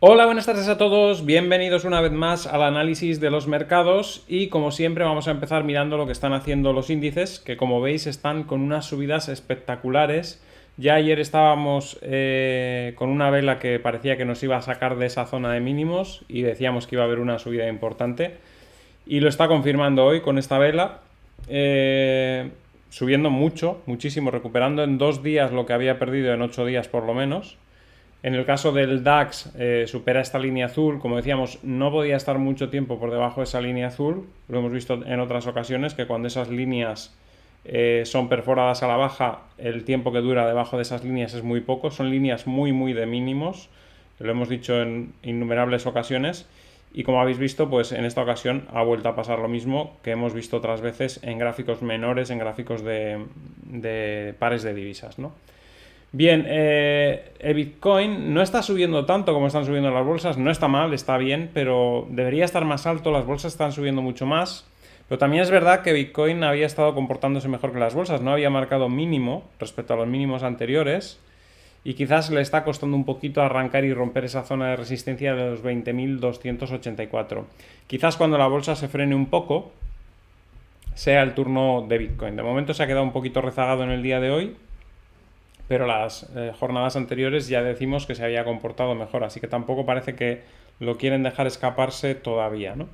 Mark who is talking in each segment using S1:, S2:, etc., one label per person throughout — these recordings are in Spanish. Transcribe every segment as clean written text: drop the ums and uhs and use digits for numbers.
S1: Hola, buenas tardes a todos, bienvenidos una vez más al análisis de los mercados y como siempre vamos a empezar mirando lo que están haciendo los índices, que como veis están con unas subidas espectaculares. Ya ayer estábamos con una vela que parecía que nos iba a sacar de esa zona de mínimos y decíamos que iba a haber una subida importante y lo está confirmando hoy con esta vela, subiendo mucho, muchísimo, recuperando en 2 días lo que había perdido en 8 días por lo menos. En el caso del DAX, supera esta línea azul. Como decíamos, no podía estar mucho tiempo por debajo de esa línea azul. Lo hemos visto en otras ocasiones, que cuando esas líneas son perforadas a la baja, el tiempo que dura debajo de esas líneas es muy poco. Son líneas muy de mínimos. Lo hemos dicho en innumerables ocasiones. Y como habéis visto, pues en esta ocasión ha vuelto a pasar lo mismo que hemos visto otras veces en gráficos menores, en gráficos de pares de divisas, ¿no? Bien, el Bitcoin no está subiendo tanto como están subiendo las bolsas, no está mal, está bien, pero debería estar más alto, las bolsas están subiendo mucho más, pero también es verdad que Bitcoin había estado comportándose mejor que las bolsas, no había marcado mínimo respecto a los mínimos anteriores y quizás le está costando un poquito arrancar y romper esa zona de resistencia de los 20.284. Quizás cuando la bolsa se frene un poco sea el turno de Bitcoin. De momento se ha quedado un poquito rezagado en el día de hoy, pero las jornadas anteriores ya decimos que se había comportado mejor, así que tampoco parece que lo quieren dejar escaparse todavía, ¿no?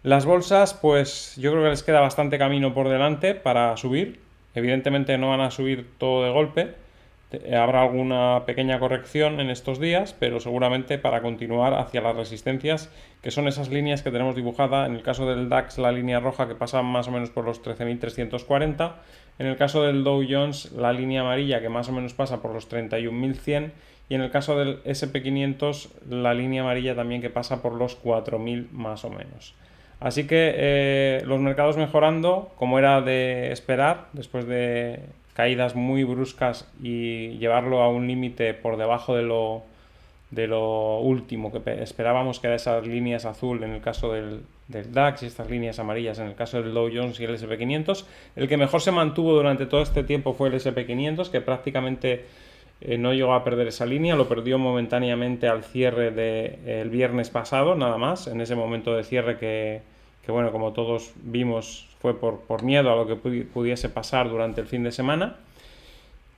S1: Las bolsas, pues yo creo que les queda bastante camino por delante para subir. Evidentemente no van a subir todo de golpe. Habrá alguna pequeña corrección en estos días, pero seguramente para continuar hacia las resistencias, que son esas líneas que tenemos dibujada. En el caso del DAX, la línea roja que pasa más o menos por los 13.340. En el caso del Dow Jones, la línea amarilla que más o menos pasa por los 31.100. Y en el caso del SP500, la línea amarilla también que pasa por los 4.000 más o menos. Así que los mercados mejorando, como era de esperar, después de caídas muy bruscas y llevarlo a un límite por debajo de lo último que esperábamos, que era esas líneas azul en el caso del DAX y estas líneas amarillas en el caso del Dow Jones y el SP500. El que mejor se mantuvo durante todo este tiempo fue el SP500, que prácticamente no llegó a perder esa línea, lo perdió momentáneamente al cierre del viernes pasado, nada más, en ese momento de cierre que bueno, como todos vimos, fue por miedo a lo que pudiese pasar durante el fin de semana.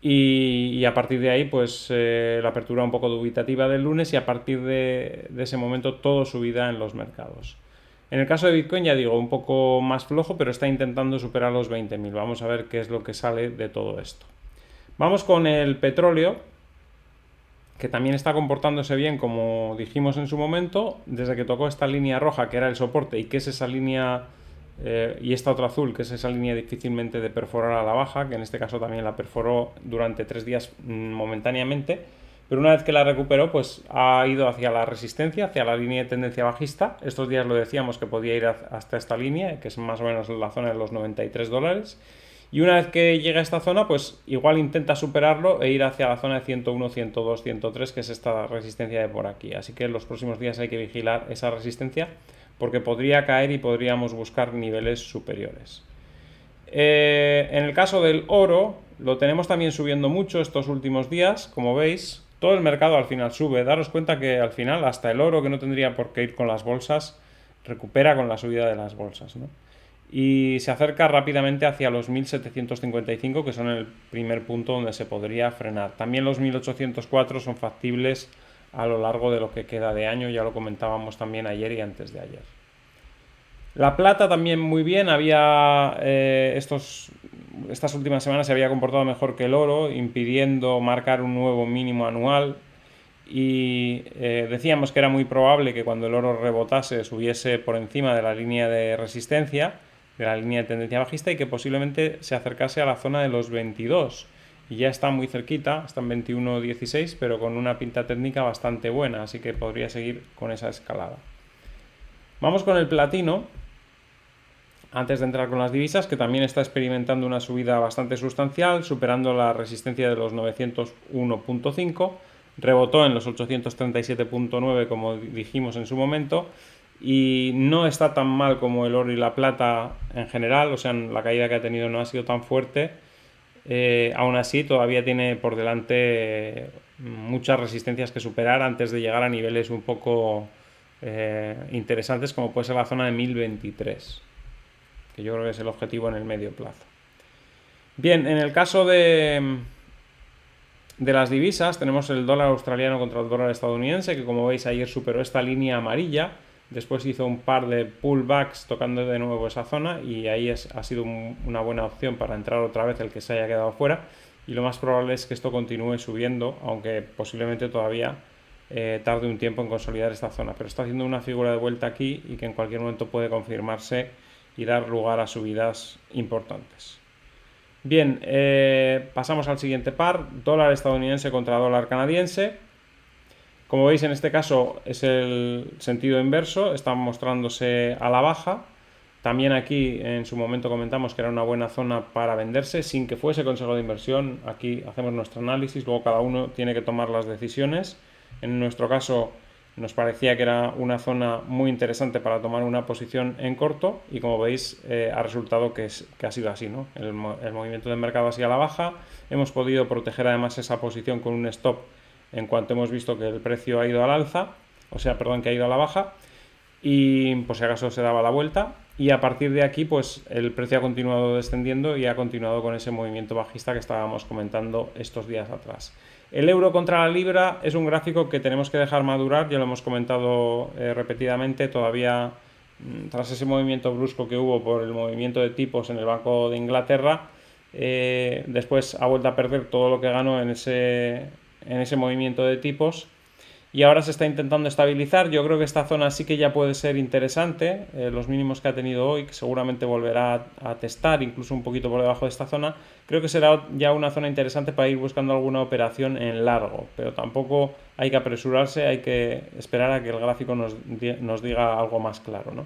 S1: Y a partir de ahí, pues la apertura un poco dubitativa del lunes y a partir de ese momento todo subida en los mercados. En el caso de Bitcoin, ya digo, un poco más flojo, pero está intentando superar los 20.000. Vamos a ver qué es lo que sale de todo esto. Vamos con el petróleo, que también está comportándose bien, como dijimos en su momento, desde que tocó esta línea roja, que era el soporte, y que es esa línea, y esta otra azul, que es esa línea difícilmente de perforar a la baja, que en este caso también la perforó durante 3 días momentáneamente, pero una vez que la recuperó, pues ha ido hacia la resistencia, hacia la línea de tendencia bajista. Estos días lo decíamos que podía ir hasta esta línea, que es más o menos la zona de los $93. Y una vez que llega a esta zona, pues igual intenta superarlo e ir hacia la zona de 101, 102, 103, que es esta resistencia de por aquí. Así que en los próximos días hay que vigilar esa resistencia porque podría caer y podríamos buscar niveles superiores. En el caso del oro, lo tenemos también subiendo mucho estos últimos días, como veis. Todo el mercado al final sube. Daros cuenta que al final hasta el oro, que no tendría por qué ir con las bolsas, recupera con la subida de las bolsas, ¿no? Y se acerca rápidamente hacia los 1755, que son el primer punto donde se podría frenar. También los 1804 son factibles a lo largo de lo que queda de año, ya lo comentábamos también ayer y antes de ayer. La plata también muy bien, estas últimas semanas se había comportado mejor que el oro, impidiendo marcar un nuevo mínimo anual. Y decíamos que era muy probable que cuando el oro rebotase subiese por encima de la línea de resistencia, de la línea de tendencia bajista, y que posiblemente se acercase a la zona de los 22. Y ya está muy cerquita, está en 21.16, pero con una pinta técnica bastante buena, así que podría seguir con esa escalada. Vamos con el platino, antes de entrar con las divisas, que también está experimentando una subida bastante sustancial, superando la resistencia de los 901.5, rebotó en los 837.9 como dijimos en su momento, y no está tan mal como el oro y la plata en general, o sea, la caída que ha tenido no ha sido tan fuerte. Aún así todavía tiene por delante muchas resistencias que superar antes de llegar a niveles un poco interesantes, como puede ser la zona de 1023, que yo creo que es el objetivo en el medio plazo. Bien, en el caso de las divisas, tenemos el dólar australiano contra el dólar estadounidense, que como veis ayer superó esta línea amarilla, después hizo un par de pullbacks tocando de nuevo esa zona y ahí ha sido una buena opción para entrar otra vez el que se haya quedado fuera, y lo más probable es que esto continúe subiendo, aunque posiblemente todavía tarde un tiempo en consolidar esta zona, pero está haciendo una figura de vuelta aquí y que en cualquier momento puede confirmarse y dar lugar a subidas importantes. Bien, pasamos al siguiente par, dólar estadounidense contra dólar canadiense. Como veis, en este caso es el sentido inverso, está mostrándose a la baja. También aquí en su momento comentamos que era una buena zona para venderse sin que fuese consejo de inversión. Aquí hacemos nuestro análisis, luego cada uno tiene que tomar las decisiones. En nuestro caso nos parecía que era una zona muy interesante para tomar una posición en corto y como veis ha resultado que ha sido así, ¿no? El movimiento del mercado ha sido a la baja. Hemos podido proteger además esa posición con un stop en cuanto hemos visto que el precio ha ido al alza, que ha ido a la baja, y por si acaso se daba la vuelta, y a partir de aquí pues el precio ha continuado descendiendo y ha continuado con ese movimiento bajista que estábamos comentando estos días atrás. El euro contra la libra es un gráfico que tenemos que dejar madurar, ya lo hemos comentado repetidamente, todavía tras ese movimiento brusco que hubo por el movimiento de tipos en el Banco de Inglaterra, después ha vuelto a perder todo lo que ganó en ese movimiento de tipos y ahora se está intentando estabilizar. Yo creo que esta zona sí que ya puede ser interesante, los mínimos que ha tenido hoy, que seguramente volverá a testar incluso un poquito por debajo de esta zona, creo que será ya una zona interesante para ir buscando alguna operación en largo, pero tampoco hay que apresurarse, hay que esperar a que el gráfico nos diga algo más claro, ¿no?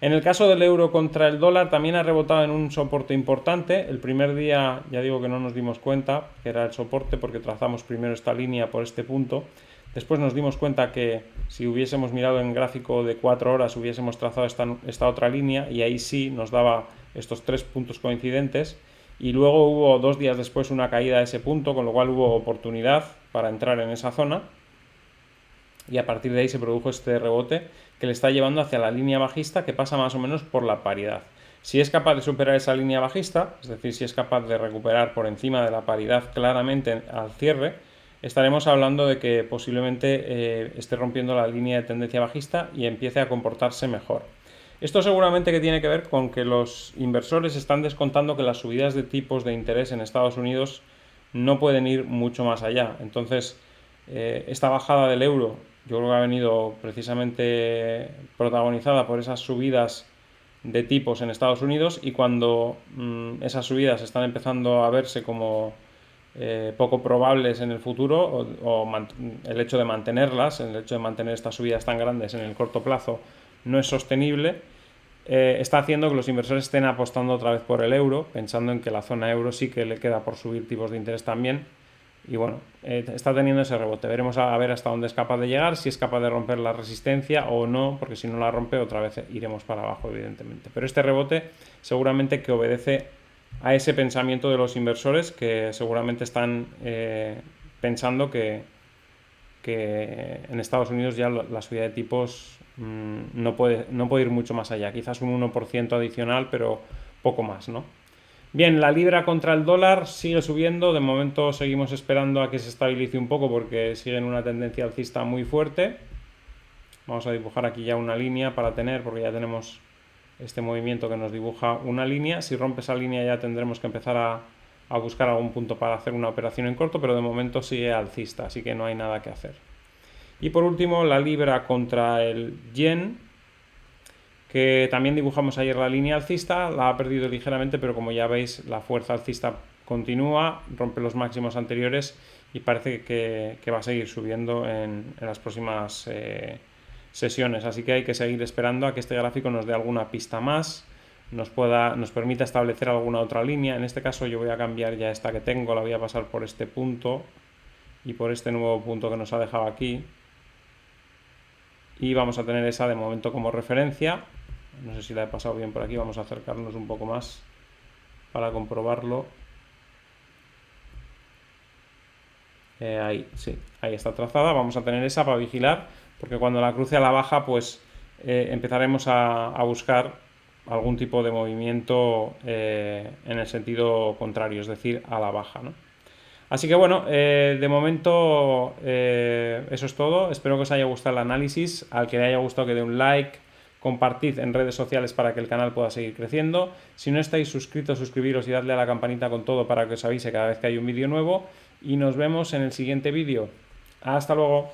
S1: En el caso del euro contra el dólar también ha rebotado en un soporte importante. El primer día ya digo que no nos dimos cuenta que era el soporte porque trazamos primero esta línea por este punto. Después nos dimos cuenta que si hubiésemos mirado en gráfico de 4 horas hubiésemos trazado esta otra línea y ahí sí nos daba estos 3 puntos coincidentes. Y luego hubo 2 días después una caída a ese punto, con lo cual hubo oportunidad para entrar en esa zona. Y a partir de ahí se produjo este rebote que le está llevando hacia la línea bajista que pasa más o menos por la paridad. Si es capaz de superar esa línea bajista, es decir, si es capaz de recuperar por encima de la paridad claramente al cierre, estaremos hablando de que posiblemente esté rompiendo la línea de tendencia bajista y empiece a comportarse mejor. Esto seguramente que tiene que ver con que los inversores están descontando que las subidas de tipos de interés en Estados Unidos no pueden ir mucho más allá. Entonces, esta bajada del euro yo creo que ha venido precisamente protagonizada por esas subidas de tipos en Estados Unidos y cuando esas subidas están empezando a verse como poco probables en el futuro el hecho de mantenerlas, el hecho de mantener estas subidas tan grandes en el corto plazo no es sostenible, está haciendo que los inversores estén apostando otra vez por el euro, pensando en que la zona euro sí que le queda por subir tipos de interés también. Y bueno, está teniendo ese rebote. Veremos a ver hasta dónde es capaz de llegar, si es capaz de romper la resistencia o no, porque si no la rompe otra vez iremos para abajo, evidentemente. Pero este rebote seguramente que obedece a ese pensamiento de los inversores que seguramente están pensando que en Estados Unidos ya la subida de tipos no puede ir mucho más allá. Quizás un 1% adicional, pero poco más, ¿no? Bien, la libra contra el dólar sigue subiendo, de momento seguimos esperando a que se estabilice un poco porque sigue en una tendencia alcista muy fuerte. Vamos a dibujar aquí ya una línea para tener, porque ya tenemos este movimiento que nos dibuja una línea. Si rompe esa línea ya tendremos que empezar a buscar algún punto para hacer una operación en corto, pero de momento sigue alcista, así que no hay nada que hacer. Y por último, la libra contra el yen, que también dibujamos ayer la línea alcista, la ha perdido ligeramente, pero como ya veis la fuerza alcista continúa, rompe los máximos anteriores y parece que va a seguir subiendo en las próximas sesiones, así que hay que seguir esperando a que este gráfico nos dé alguna pista más, nos permita establecer alguna otra línea. En este caso yo voy a cambiar ya esta que tengo, la voy a pasar por este punto y por este nuevo punto que nos ha dejado aquí y vamos a tener esa de momento como referencia. No sé si la he pasado bien por aquí, vamos a acercarnos un poco más para comprobarlo. Ahí, sí, ahí está trazada. Vamos a tener esa para vigilar, porque cuando la cruce a la baja, pues empezaremos a buscar algún tipo de movimiento en el sentido contrario, es decir, a la baja, ¿no? Así que bueno, de momento eso es todo. Espero que os haya gustado el análisis. Al que le haya gustado, que dé un like, compartid en redes sociales para que el canal pueda seguir creciendo. Si no estáis suscritos, suscribiros y darle a la campanita con todo para que os avise cada vez que hay un vídeo nuevo. Y nos vemos en el siguiente vídeo. Hasta luego.